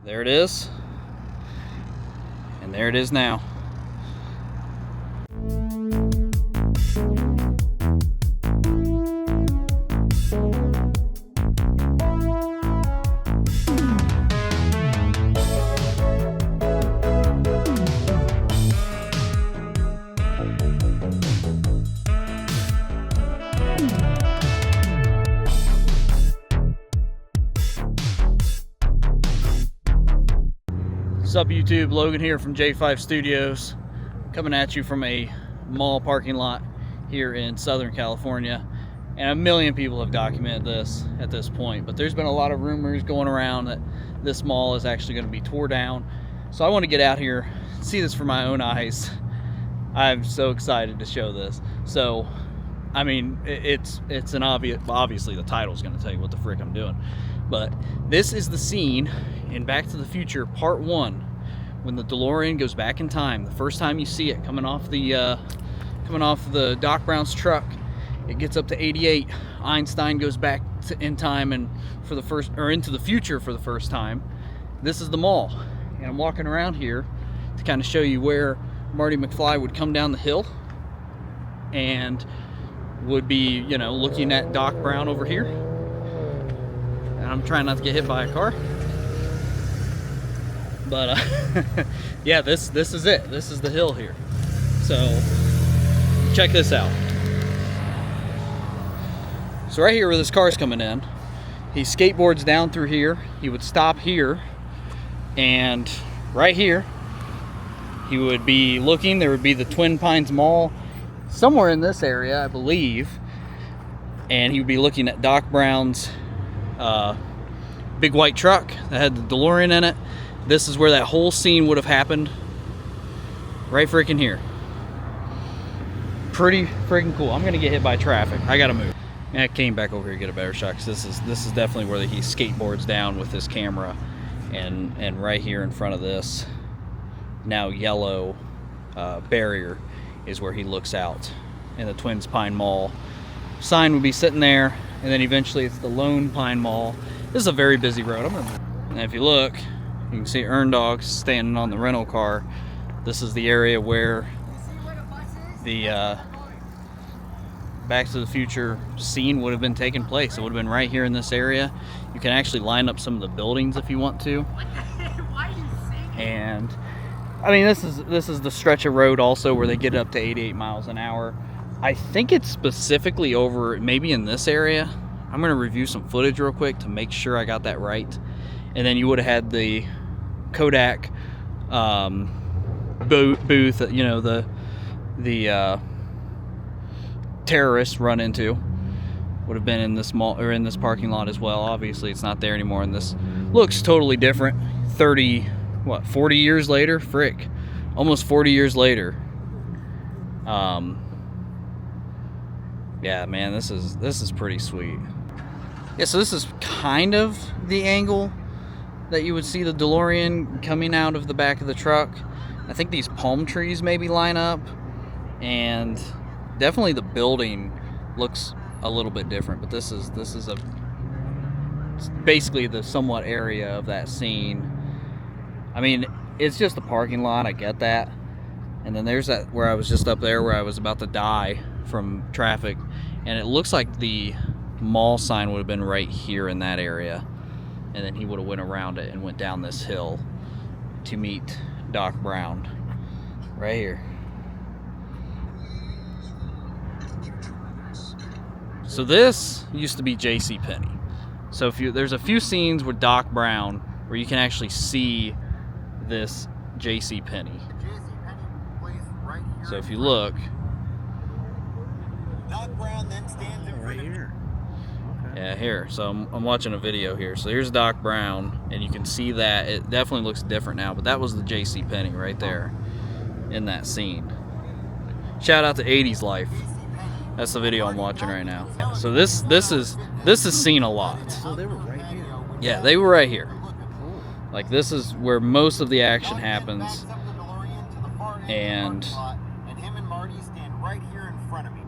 There it is. And there it is now. What's up YouTube, Logan here from J5 Studios, coming at you from a mall parking lot here in Southern California. And a million people have documented this at this point, but there's been a lot of rumors going around that this mall is actually going to be tore down. So I want to get out here, see this for my own eyes. I'm so excited to show this. So, I mean, it's an obviously the title's going to tell you what the frick I'm doing. But this is the scene in Back to the Future Part 1, when the DeLorean goes back in time. The first time you see it coming off the Doc Brown's truck, it gets up to 88. Einstein goes back in time and into the future for the first time. This is the mall, and I'm walking around here to kind of show you where Marty McFly would come down the hill and would be, you know, looking at Doc Brown over here. And I'm trying not to get hit by a car. But yeah, this is it. This is the hill here. So check this out. So right here where this car's coming in, he skateboards down through here. He would stop here, and right here he would be looking. There would be the Twin Pines Mall somewhere in this area, I believe, and he would be looking at Doc Brown's big white truck that had the DeLorean in it. This is where that whole scene would have happened, right freaking here. Pretty freaking cool. I'm gonna get hit by traffic. I gotta move. And I came back over here to get a better shot, because this is definitely where he skateboards down with his camera, and right here in front of this now yellow barrier is where he looks out. And the Twin Pines Mall sign would be sitting there, and then eventually it's the Lone Pine Mall. This is a very busy road. And if you look, you can see Earn Dog standing on the rental car. This is the area where the Back to the Future scene would have been taking place. It would have been right here in this area. You can actually line up some of the buildings if you want to. And I mean, this is the stretch of road also where they get up to 88 miles an hour. I think it's specifically over maybe in this area. I'm going to review some footage real quick to make sure I got that right. And then you would have had the Kodak booth, you know, the terrorists run into would have been in this mall, or in this parking lot as well. Obviously it's not there anymore, and this looks totally different 40 years later. Frick, almost 40 years later. Yeah, man, this is pretty sweet. Yeah, so this is kind of the angle that you would see the DeLorean coming out of the back of the truck. I think these palm trees maybe line up, and definitely the building looks a little bit different, but this is basically the somewhat area of that scene. I mean, it's just the parking lot, I get that. And then there's that where I was just up there where I was about to die from traffic, and it looks like the mall sign would have been right here in that area, and then he would have went around it and went down this hill to meet Doc Brown right here. So this used to be JCPenney. So there's a few scenes with Doc Brown where you can actually see this JCPenney. So if you look, Doc Brown then stands in right here. Okay. Yeah, here. So I'm watching a video here. So here's Doc Brown, and you can see that it definitely looks different now. But that was the JCPenney right there in that scene. Shout out to 80s Life. That's the video I'm watching right now. So this is seen a lot. So they were right here. Yeah, they were right here. Like, this is where most of the action happens. And him and Marty stand right here in front of me.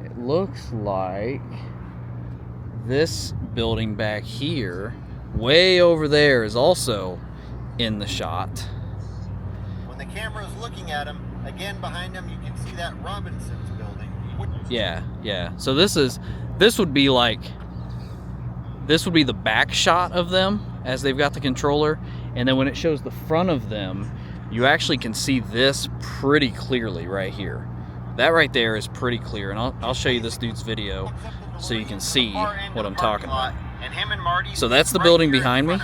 it looks like this building back here way over there is also in the shot. When the camera is looking at him, again behind him, you can see that Robinson's building. Yeah. So this would be the back shot of them as they've got the controller, and then when it shows the front of them, you actually can see this pretty clearly right here. That right there is pretty clear, and I'll show you this dude's video so you can see what I'm talking about. And him and Marty So that's the building behind me.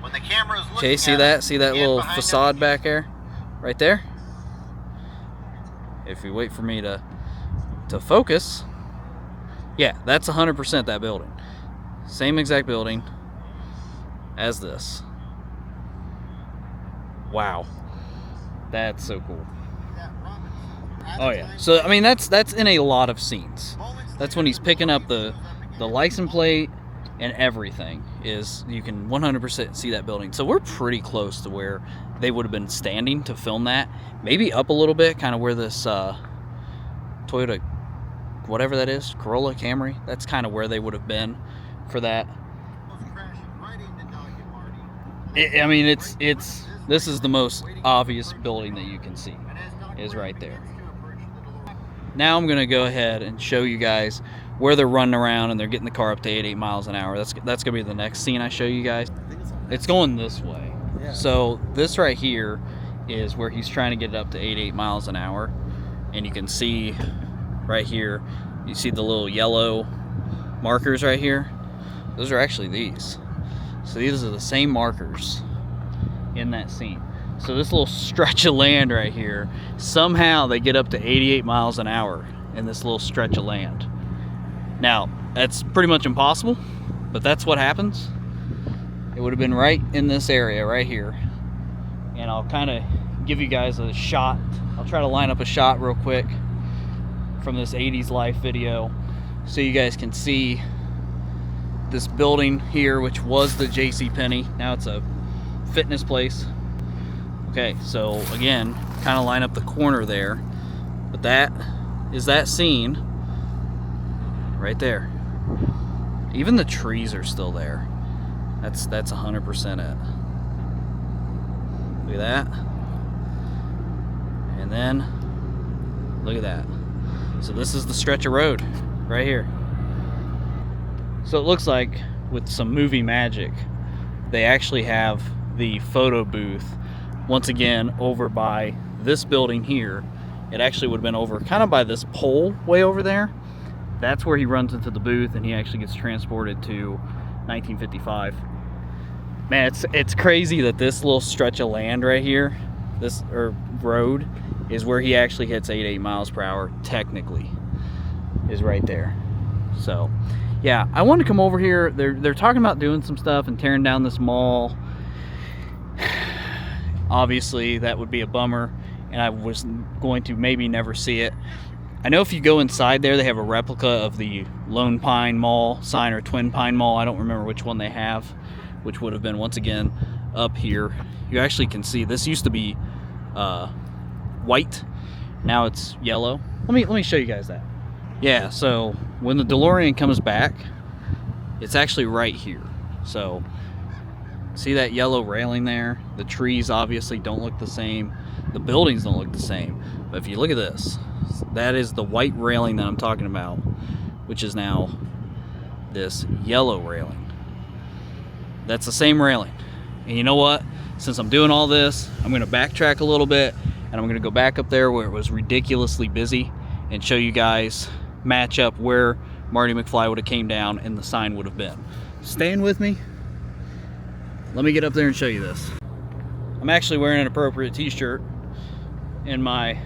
When the camera is looking Okay, see at that? him, See that again little behind him, facade back there? Right there? If you wait for me to focus, yeah, that's 100% that building. Same exact building as this. Wow. That's so cool. that Robinson. Oh yeah. So I mean that's in a lot of scenes. That's when he's picking up the license plate and everything. Is you can 100% see that building. So we're pretty close to where they would have been standing to film that. Maybe up a little bit, kind of where this Toyota, whatever that is, Corolla, Camry. That's kind of where they would have been for that. I mean, it's this is the most obvious building that you can see, is right there. Now I'm gonna go ahead and show you guys where they're running around and they're getting the car up to 88 miles an hour. That's gonna be the next scene I show you guys. It's going this way. So this right here is where he's trying to get it up to 88 miles an hour, and you can see right here, you see the little yellow markers right here. Those are actually these. So these are the same markers in that scene. So this little stretch of land right here, somehow they get up to 88 miles an hour in this little stretch of land. Now, that's pretty much impossible, but that's what happens. It would have been right in this area right here. And I'll kind of give you guys a shot. I'll try to line up a shot real quick from this 80s Life video so you guys can see this building here, which was the JCPenney. Now it's a fitness place. Okay, so again, kind of line up the corner there, but that is that scene right there. Even the trees are still there. That's 100% it. Look at that. And then look at that. So this is the stretch of road right here. So it looks like with some movie magic, they actually have the photo booth once again over by this building here. It actually would have been over kind of by this pole way over there. That's where he runs into the booth and he actually gets transported to 1955. Man, it's crazy that this little stretch of land right here, this road, is where he actually hits 88 miles per hour technically, is right there. So yeah, I want to come over here. They're talking about doing some stuff and tearing down this mall. Obviously that would be a bummer, and I was going to maybe never see it. I know if you go inside there, they have a replica of the Lone Pine Mall sign, or Twin Pine Mall. I don't remember which one they have, which would have been once again up here. You actually can see this used to be white, now it's yellow. Let me show you guys that. Yeah, so when the DeLorean comes back, it's actually right here. So see that yellow railing there? The trees obviously don't look the same. The buildings don't look the same. But if you look at this, that is the white railing that I'm talking about, which is now this yellow railing. That's the same railing. And you know what? Since I'm doing all this, I'm going to backtrack a little bit, and I'm going to go back up there where it was ridiculously busy and show you guys, match up where Marty McFly would have came down and the sign would have been. Staying with me? Let me get up there and show you this. I'm actually wearing an appropriate t-shirt in my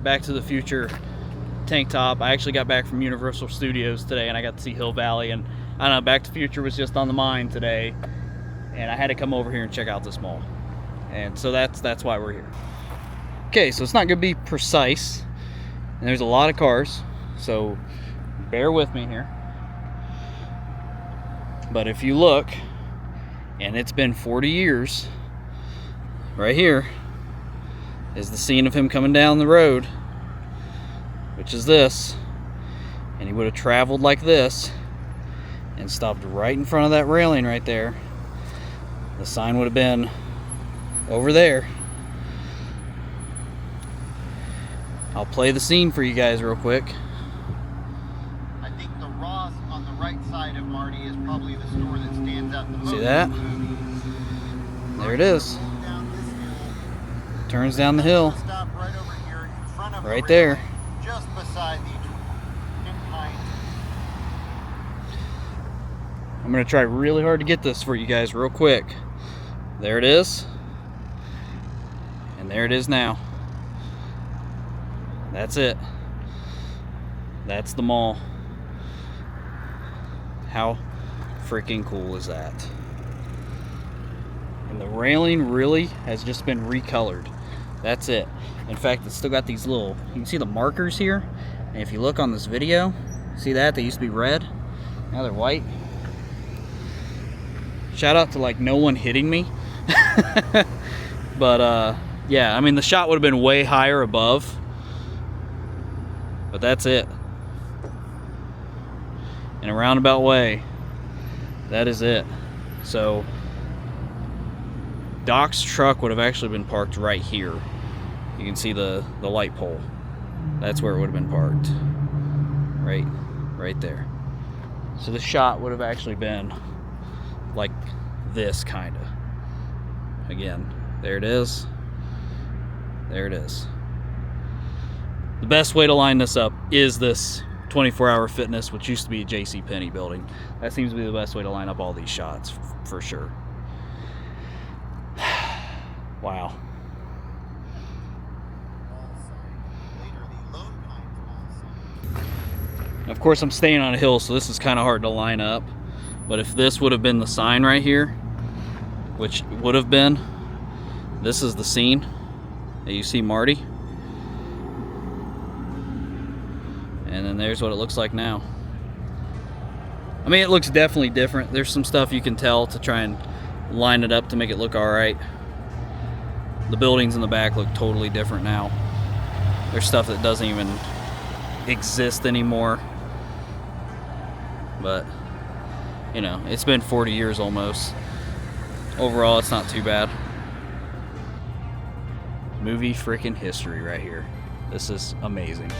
Back to the Future tank top. I actually got back from Universal Studios today and I got to see Hill Valley, and I don't know, Back to the Future was just on the mind today, and I had to come over here and check out this mall. And so that's why we're here. Okay, so it's not gonna be precise, and there's a lot of cars, so bear with me here. But if you look, and it's been 40 years, right here is the scene of him coming down the road, which is this, and he would have traveled like this and stopped right in front of that railing right there the sign would have been over there. I'll play the scene for you guys real quick. I think the Ross on the right side of Marty is probably the store that stands out the most. See that? There it is. Turns down the hill. Stop right over here in front of Right there. just beside the incline. I'm gonna try really hard to get this for you guys real quick. There it is. And there it is now. That's it. That's the mall. How freaking cool is that? And the railing really has just been recolored. That's it. In fact, it's still got these little, you can see the markers here. And if you look on this video, see that? They used to be red. Now they're white. Shout out to like no one hitting me. But yeah, I mean the shot would have been way higher above. But that's it. In a roundabout way, that is it. So Doc's truck would have actually been parked right here. You can see the light pole. That's where it would have been parked. Right there. So the shot would have actually been like this kind of. Again, there it is. There it is. The best way to line this up is this 24-Hour Fitness, which used to be a JCPenney building. That seems to be the best way to line up all these shots, for sure. Wow. Of course, I'm staying on a hill, so this is kind of hard to line up. But if this would have been the sign right here, which would have been, this is the scene that you see Marty. And then there's what it looks like now. I mean, it looks definitely different. There's some stuff you can tell to try and line it up to make it look all right. The buildings in the back look totally different now. There's stuff that doesn't even exist anymore. But, you know, it's been 40 years almost. Overall, it's not too bad. Movie freaking history right here. This is amazing.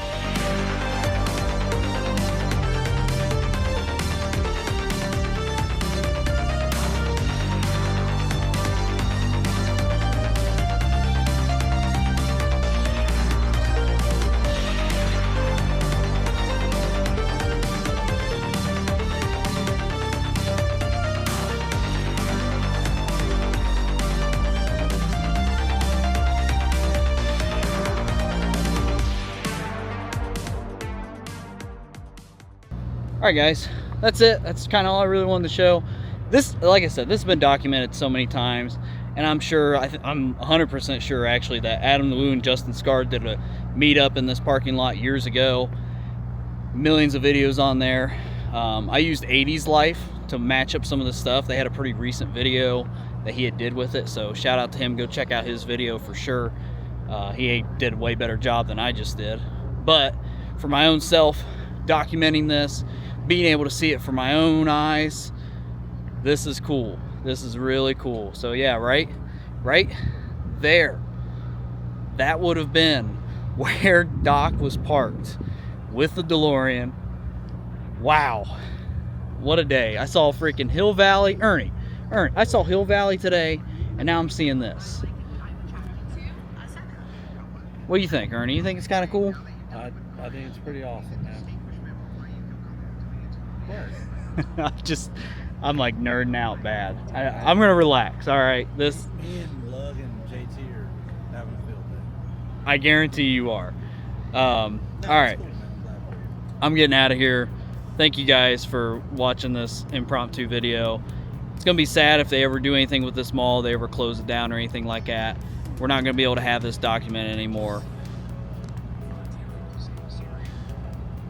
Alright guys, that's it. That's kind of all I really wanted to show. This, like I said, this has been documented so many times, and I'm sure, I'm 100% sure actually that Adam Lew and Justin Scard did a meetup in this parking lot years ago. Millions of videos on there. I used 80s Life to match up some of the stuff. They had a pretty recent video that he did with it, so shout out to him. Go check out his video for sure. He did a way better job than I just did. But for my own self, documenting this, being able to see it for my own eyes, this is cool. This is really cool. So yeah, right there, that would have been where Doc was parked with the DeLorean. Wow, what a day. I saw freaking Hill Valley. Ernie, I saw Hill Valley today, and now I'm seeing this. What do you think, Ernie? You think it's kind of cool? I think it's pretty awesome, man. I'm like nerding out bad. I'm gonna relax. All right, Me and Lug and JT are having a field day. I guarantee you are. All right, I'm getting out of here. Thank you guys for watching this impromptu video. It's gonna be sad if they ever do anything with this mall, they ever close it down or anything like that. We're not gonna be able to have this documented anymore.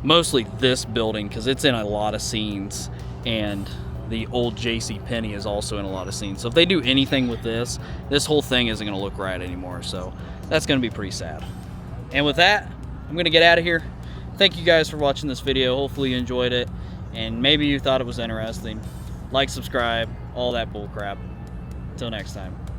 Mostly this building, because it's in a lot of scenes, and the old JCPenney is also in a lot of scenes. So if they do anything with this whole thing isn't going to look right anymore. So that's going to be pretty sad. And with that, I'm going to get out of here. Thank you guys for watching this video. Hopefully you enjoyed it, and maybe you thought it was interesting. Like, subscribe, all that bull crap. Until next time.